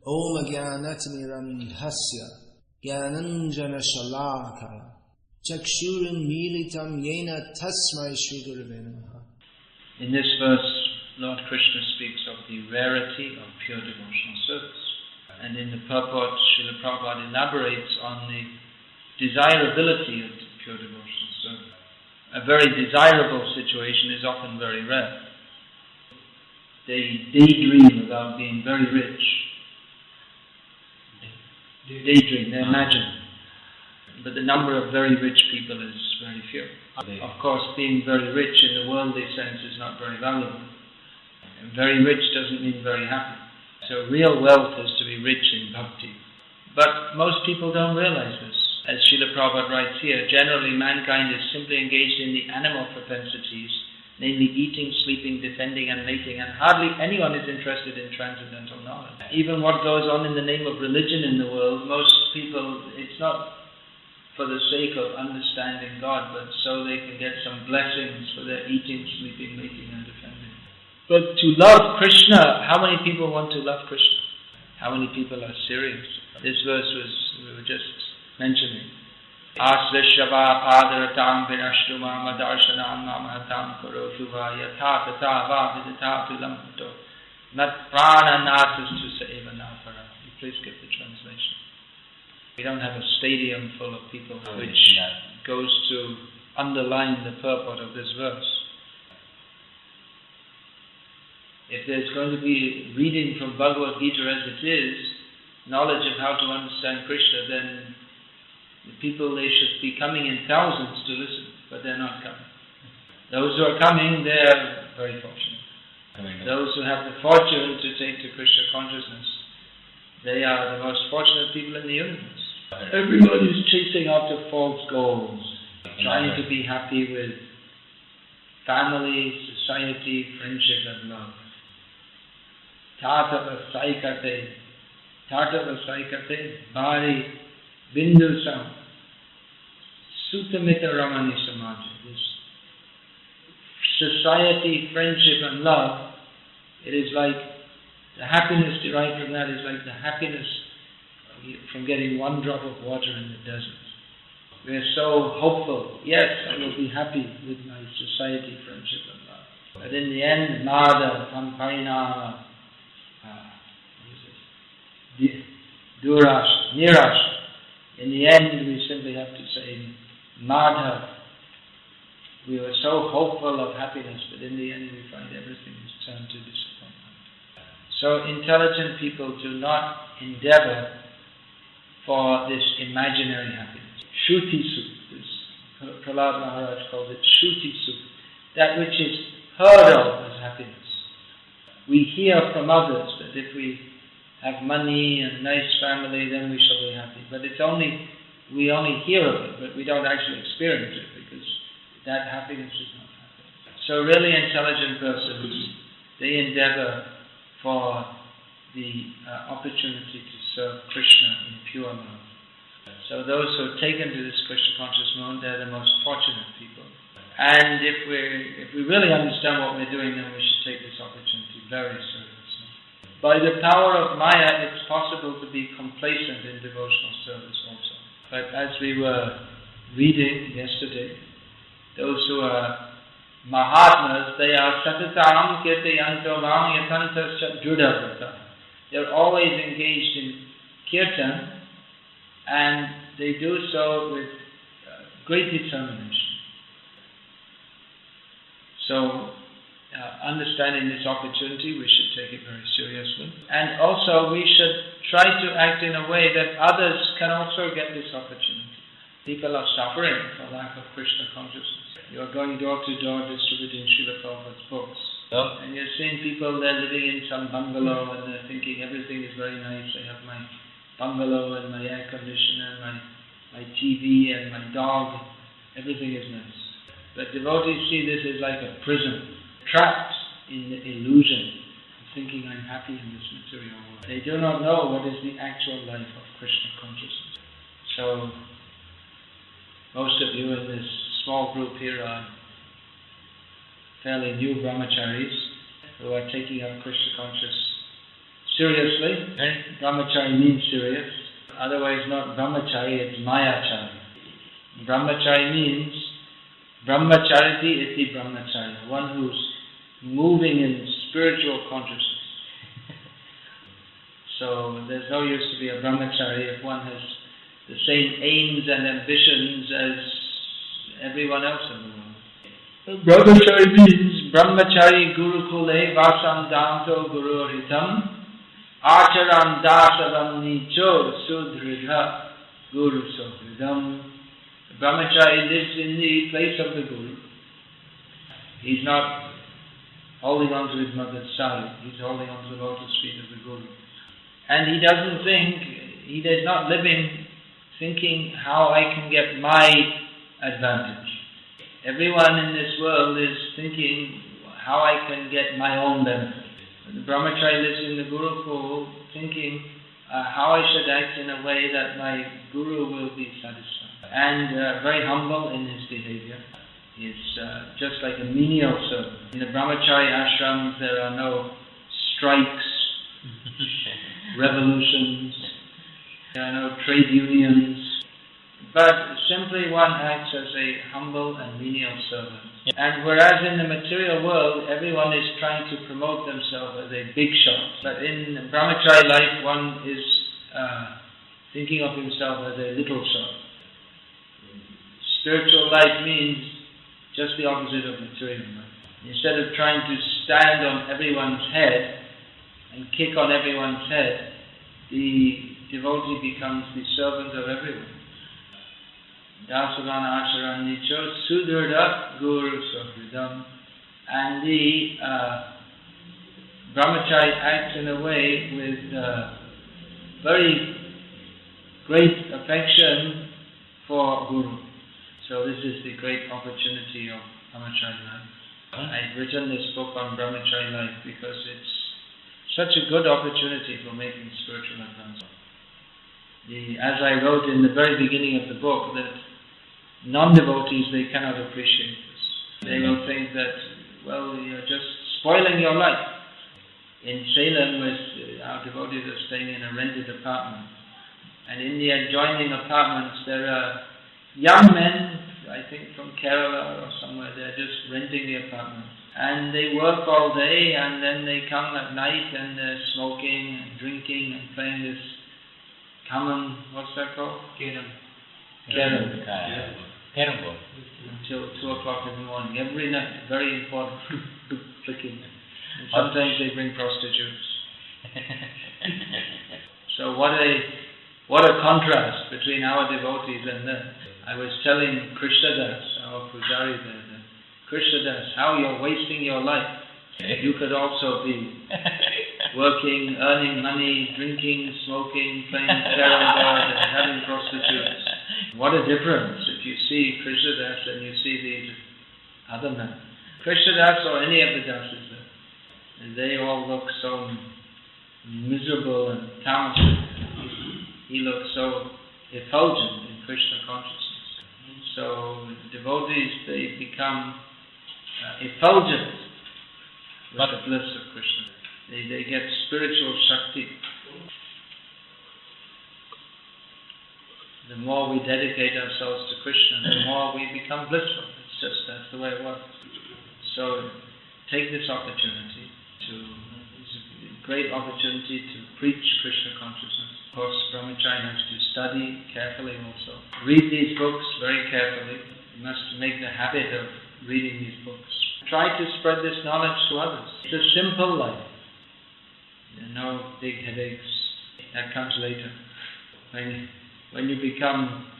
Om Jnanatirandhasya Jnananjana Shalakaya Chakshurin Militam Yena Tasmai Shri Gurave Namaha. In this verse, Lord Krishna speaks of the rarity of pure devotional service. And in the purport, Srila Prabhupada elaborates on the desirability of pure devotional service. A very desirable situation is often very rare. They daydream about being very rich. Daydream, they imagine. But the number of very rich people is very few. Of course, being very rich in the worldly sense is not very valuable. And very rich doesn't mean very happy. So real wealth is to be rich in bhakti. But most people don't realize this. As Srila Prabhupada writes here, generally mankind is simply engaged in the animal propensities, namely eating, sleeping, defending and mating, and hardly anyone is interested in transcendental knowledge. Even what goes on in the name of religion in the world, most people, it's not for the sake of understanding God, but so they can get some blessings for their eating, sleeping, mating and defending. But to love Krishna, how many people want to love Krishna? How many people are serious? This verse we were just mentioning. Asvishava padaratam vinashtuma madarshanam mamahatam korotuva yatha tata va vidita vilamto nat prana nasastu eva nafara. Please get the translation. We don't have a stadium full of people which goes to underline the purport of this verse. If there's going to be reading from Bhagavad Gita as it is, knowledge of how to understand Krishna, then the people, they should be coming in thousands to listen, but they're not coming. Those who are coming, they're very fortunate. Those who have the fortune to take to Krishna consciousness, they are the most fortunate people in the universe. Everybody is chasing after false goals, trying to be happy with family, society, friendship and love. Tatava saikate, bhari bindu sam, sutamita ramani samaja. This society, friendship and love, it is like the happiness derived from that is like the happiness from getting one drop of water in the desert. We are so hopeful, yes, I will be happy with my society, friendship and love. But in the end, nada, tampaina, durasha, nirasha. In the end, we simply have to say, Madhav. We were so hopeful of happiness, but in the end we find everything is turned to disappointment. So intelligent people do not endeavor for this imaginary happiness. Shruti sukh, this Prahlad Maharaj called it Shruti sukh, that which is heard of as happiness. We hear from others that if we have money and nice family, then we shall be happy. But we only hear of it, but we don't actually experience it because that happiness is not happiness. So really intelligent persons, they endeavor for the opportunity to serve Krishna in pure love. So those who are taken to this Krishna conscious mode, they're the most fortunate people. And if we really understand what we're doing, then we should take this opportunity very seriously. By the power of Maya, it's possible to be complacent in devotional service also. But as we were reading yesterday, those who are Mahatmas, they are Satatam Kirtayanto Mam Yatantasya Drudavrata. They're always engaged in kirtan, and they do so with great determination. So, understanding this opportunity, we should take it very seriously. And also, we should try to act in a way that others can also get this opportunity. People are suffering for lack of Krishna consciousness. You are going door to door distributing Srila Prabhupada's books. And you're seeing people, they're living in some bungalow and they're thinking everything is very nice. I have my bungalow and my air conditioner, my TV and my dog. Everything is nice. But devotees see this as like a prison, trapped in the illusion of thinking I'm happy in this material world. They do not know what is the actual life of Krishna consciousness. So, most of you in this small group here are fairly new Brahmacaris who are taking up Krishna conscious seriously. Brahmacari means serious. Otherwise not Brahmacari, it's Mayacari. Brahmacari means Brahmachariti iti Brahmacari, one who's moving in spiritual consciousness. So there's no use to be a Brahmacari if one has the same aims and ambitions as everyone else in the world. Brahmacari means Brahmacari Gurukule Vasam Danto Guru Hitam Acharam Dasavam Nicho Sudhridha Guru Sohridam. Brahmacari lives in the place of the Guru. He's not holding on to his mother's sari, he's holding on to the lotus feet of the Guru. And he doesn't think, he is not living thinking how I can get my advantage. Everyone in this world is thinking how I can get my own benefit. The Brahmacari lives in the Gurukul thinking how I should act in a way that my Guru will be satisfied. And very humble in his behavior. He's just like a menial servant. In the Brahmacari ashrams there are no strikes, revolutions, there are no trade unions, but simply one acts as a humble and menial servant. And whereas in the material world everyone is trying to promote themselves as a big shot, but in Brahmacari life one is thinking of himself as a little shot. Spiritual life means just the opposite of material life. Instead of trying to stand on everyone's head and kick on everyone's head, the devotee becomes the servant of everyone. Dasavana Acharan Nicho Sudhirda Guru Sohridam. And the Brahmacari acts in a way with very great affection for Guru. So this is the great opportunity of Brahmacari life. I've written this book on Brahmacari life because it's such a good opportunity for making spiritual advancement. As I wrote in the very beginning of the book, that non-devotees, they cannot appreciate this. They will think that, well, you're just spoiling your life. In Salem, our devotees are staying in a rented apartment. And in the adjoining apartments, there are young men, I think from Kerala or somewhere, they're just renting the apartment. And they work all day and then they come at night and they're smoking and drinking and playing this common, what's that called? Carom board. Until 2 o'clock in the morning. Every night, very important, clicking. And sometimes they bring prostitutes. So what a contrast between our devotees and them. I was telling Krishnadas, our Pujari there, Krishnadas, how you're wasting your life. You could also be working, earning money, drinking, smoking, playing carom board and having prostitutes. What a difference if you see Krishnadas and you see these other men. Krishnadas or any of the dases there. And they all look so miserable and tamastic. He looks so effulgent in Krishna consciousness. So devotees, they become effulgent with the bliss of Krishna. They get spiritual shakti. The more we dedicate ourselves to Krishna, the more we become blissful. It's just, that's the way it works. So take this opportunity it's a great opportunity to preach Krishna consciousness. Of course, Brahmacari has to study carefully also. Read these books very carefully. You must make the habit of reading these books. Try to spread this knowledge to others. It's a simple life. There are no big headaches. That comes later. When you become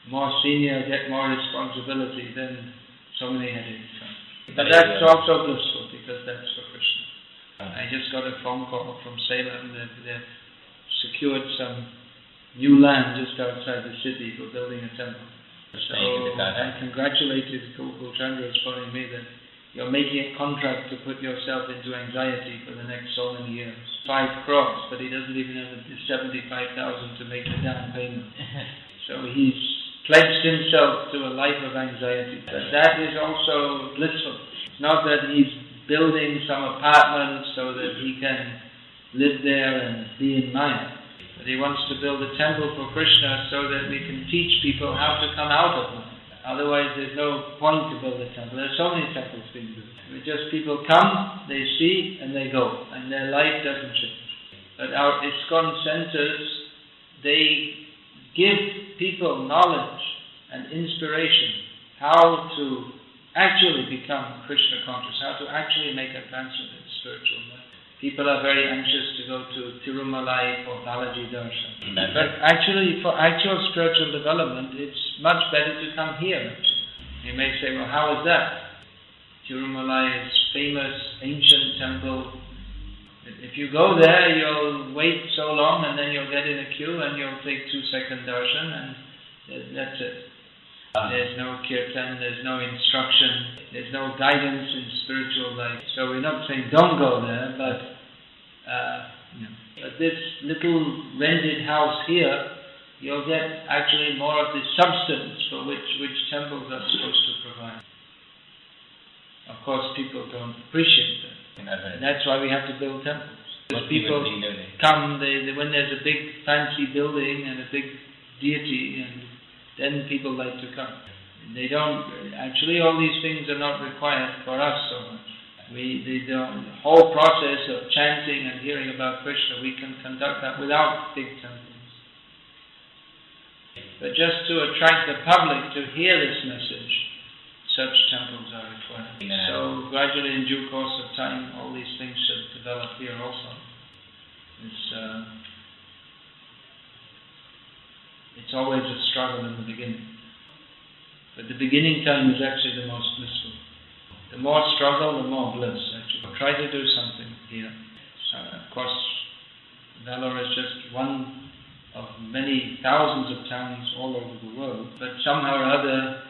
more senior, get more responsibility, then so many headaches come. But that's also blissful because that's for Krishna. I just got a phone call from Salem that they've secured some new land just outside the city for building a temple. So I congratulated Gokul Chandra is telling me that you're making a contract to put yourself into anxiety for the next so many years. 5 crores, but he doesn't even have the 75,000 to make the down payment. So he's pledged himself to a life of anxiety. But that is also blissful. It's not that he's building some apartment so that he can live there and be in Maya. But he wants to build a temple for Krishna so that we can teach people how to come out of Maya. Otherwise there's no point to build a temple. There are so many temples being built. It's just people come, they see, and they go, and their life doesn't change. But our ISKCON centers, they give people knowledge and inspiration how to actually become Krishna conscious, how to actually make advancement in spiritual life. People are very anxious to go to Tirumalai for Balaji Darshan. But actually, for actual spiritual development, it's much better to come here. Actually. You may say, well, how is that? Tirumalai is famous, ancient temple. If you go there, you'll wait so long and then you'll get in a queue and you'll take 2-second darshan and that's it. There's no kirtan, there's no instruction, there's no guidance in spiritual life. So we're not saying don't go there, but this little rented house here, you'll get actually more of the substance for which temples are supposed to provide. Of course, people don't appreciate that. And that's why we have to build temples. Because people come, when there's a big fancy building and a big deity, and then people like to come. They don't, actually all these things are not required for us so much. The whole process of chanting and hearing about Krishna, we can conduct that without big temples. But just to attract the public to hear this message, such temples are required. So gradually, in due course of time, all these things should develop here also. It's always a struggle in the beginning. But the beginning time is actually the most blissful. The more struggle, the more bliss, actually. Try to do something here. Of course, Vellore is just one of many thousands of towns all over the world, but somehow or other,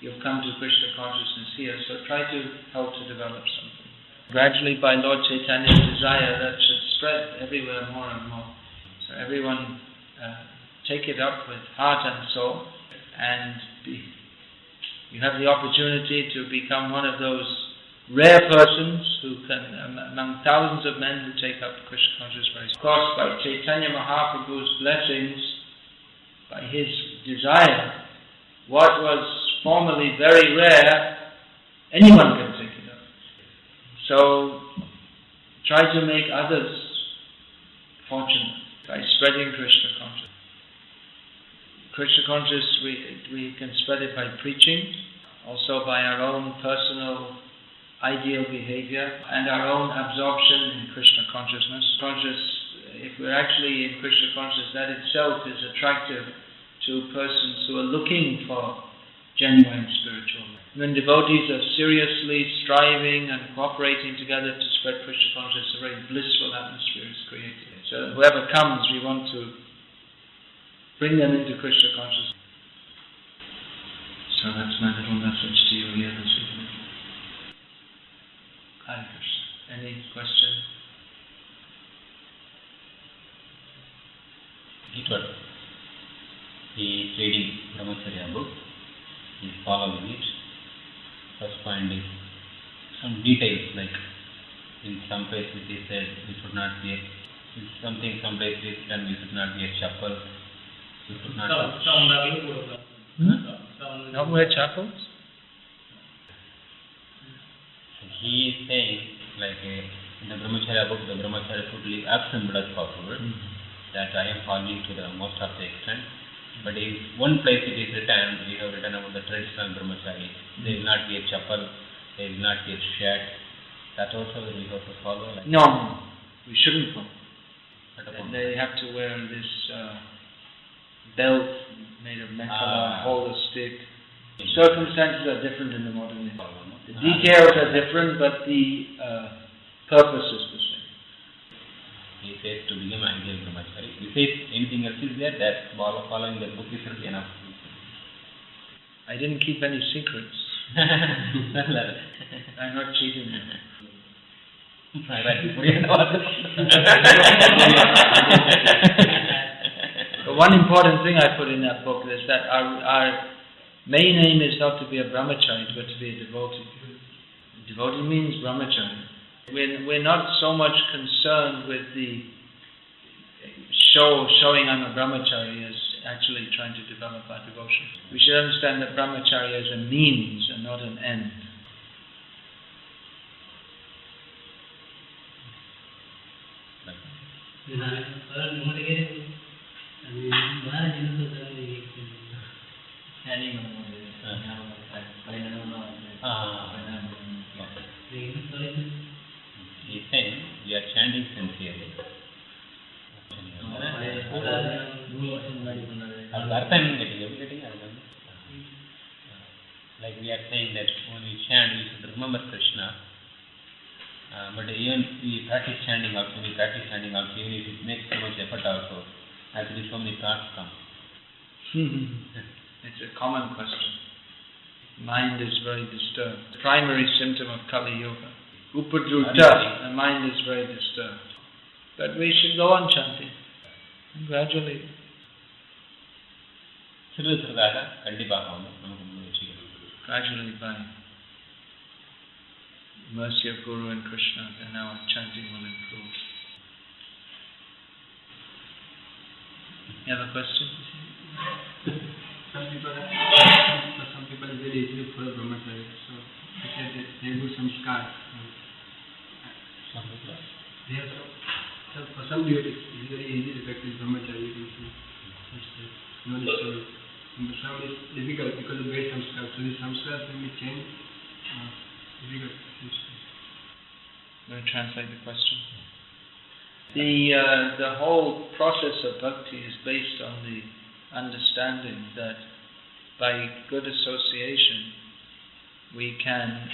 you've come to Krishna consciousness here, so try to help to develop something. Gradually, by Lord Chaitanya's desire, that should spread everywhere more and more. So everyone take it up with heart and soul, and you have the opportunity to become one of those rare persons who can, among thousands of men who take up Krishna consciousness. Of course, by Chaitanya Mahaprabhu's blessings, by his desire, what was formerly very rare, anyone can take it up. So try to make others fortunate by spreading Krishna consciousness. Krishna consciousness, we can spread it by preaching, also by our own personal ideal behavior and our own absorption in Krishna consciousness. If we're actually in Krishna consciousness, that itself is attractive to persons who are looking for genuine spiritual life. When devotees are seriously striving and cooperating together to spread Krishna consciousness, a very blissful atmosphere is created. So whoever comes, we want to bring them into Krishna consciousness. So that's my little message to you here this evening. Hare Krishna. Any question? He is reading Brahmacari book. He is following it. First point is some details, like in some places he said we should not wear something, some places then we should not wear chappal. We should not Not wear chappals? He is saying, like in the Brahmacari book, the Brahmacari should live as simple as possible. That I am following to the most of the extent. But in one place it is written, we have written about the traditional Brahmacari. They will not wear chappal, they will not wear shirt. That also we have to follow. Like no, we shouldn't follow. And they have to wear this belt made of metal, hold a stick. Circumstances are different in the modern age. The details are different, but the purpose is the same. He says to become ideal Brahmacari. He says anything else is there, that following the book is enough. I didn't keep any secrets. I'm not cheating you. But one important thing I put in that book is that our main aim is not to be a brahmachari, but to be a devotee. Devotee means brahmachari. We're not so much concerned with the showing I'm a Brahmachari as actually trying to develop our devotion. We should understand that Brahmachari is a means and not an end. He's saying we are chanting sincerely. Like we are saying that when we chant, we should remember Krishna. But even we practice chanting also, even if it makes so much effort also, actually so many thoughts come. It's a common question. Mind is very disturbed. The primary symptom of Kali Yuga. Upadruta, the mind is very disturbed. But we should go on chanting. Gradually. Gradually by mercy of Guru and Krishna, then our chanting will improve. You have a question? Some people are very easily for Brahmacari, so they do samskar. For some devotees, it's very easy to practice Brahmacari. No disturbance. For some it's difficult because of great samskar. So the samskar can be changed. Difficult. Let me translate the question. The whole process of bhakti is based on the understanding that by good association we can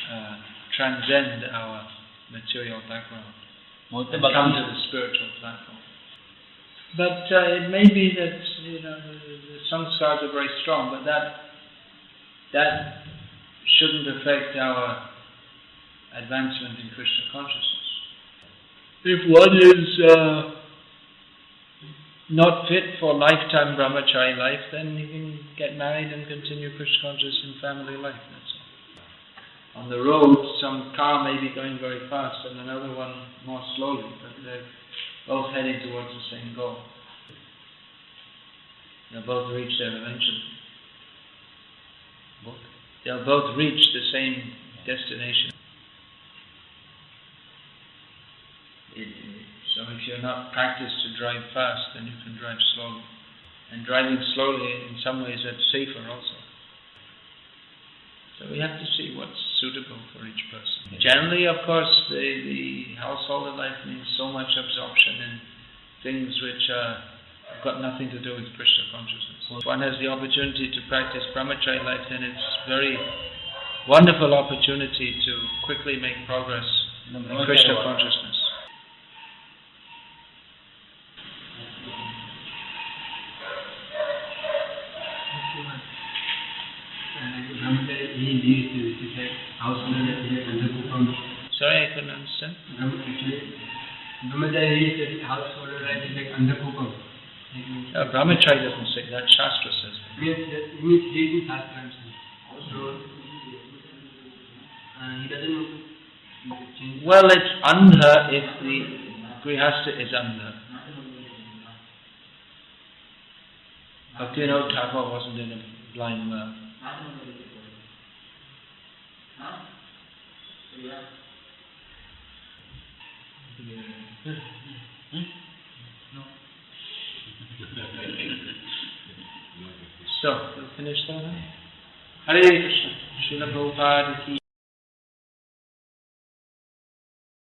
transcend our material background and come to the spiritual platform. But it may be that the samskars are very strong, but that shouldn't affect our advancement in Krishna consciousness. If one is not fit for lifetime brahmachari life, then he can get married and continue Krishna consciousness in family life, that's all. On the road, some car may be going very fast and another one more slowly, but they're both heading towards the same goal. They'll both reach there eventually. They'll both reach the same destination. So if you're not practiced to drive fast, then you can drive slowly. And driving slowly, in some ways, that's safer also. So we have to see what's suitable for each person. Generally, of course, the householder life means so much absorption in things which have got nothing to do with Krishna consciousness. If one has the opportunity to practice Brahmacari life, then it's a very wonderful opportunity to quickly make progress in Krishna consciousness. Sorry, I couldn't understand. Brahmacari is householder life is like Andhakupam. Brahmacari doesn't say that, Shastra says that. It means he is in Shastra. So he doesn't change. Well, it's Andha if the Grihastha is Andha. Bhakti Thakur wasn't in a blind well. So, we'll finish that. Hare Krishna. Srila Prabhupada ki